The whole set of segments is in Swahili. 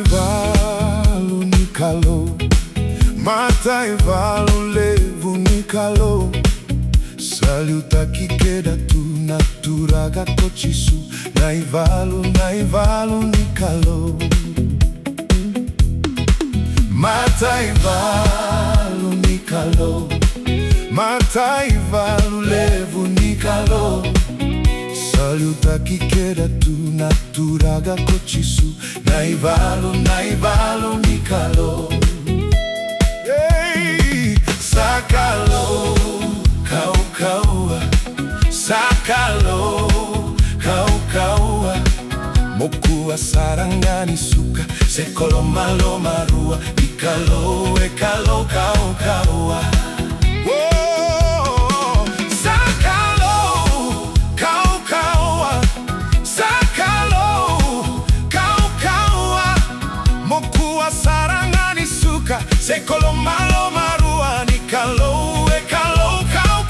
Mataivalu nikalo, mataivalu levu nikalo. Saluta kikeda tu naturaga tochisu. Naivalu nikalo. Mataivalu nikalo, mataivalu levu nikalo. Saluta kikeda tu naturaga kochisu. Naivalu nikalo. Hey, sakalo, kau, sakalo, kau. Moku sarangani suka, sekolo malo marua. Nikalo, ekalo, kau. Sekolo malo marua, nikalo, ekalo, kau.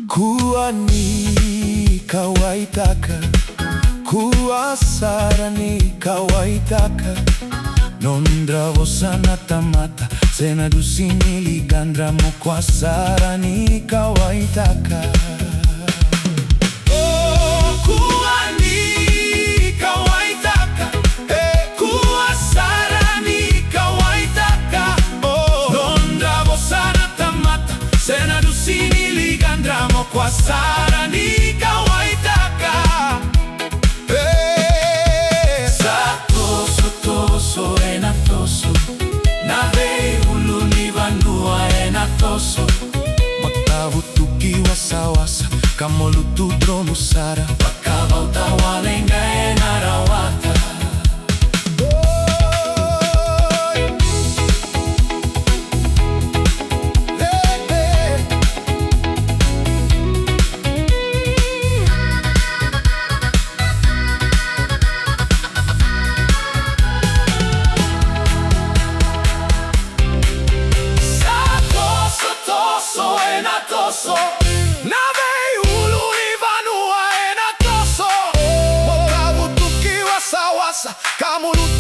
Kuwa ni kawaitaka, kuwa sara ni kawaitaka. Nondravo sana tamata, sena dusini ligandramo kwa sara ni kawaitaka. Kuwa ni kawaitaka, kuwa sara ni kawaitaka. Nondravo sana tamata, sena dusini ligandramo kwa sara ni kawaitaka. Toso enatoso, nave uluni vanua enatoso. Matavu tukiwa sawasa, kamolutu dromu sara. Pakava utawalenga enarawata. Nave uluni vanua enatoso. Motavu tukiwa sawasa, kamolutu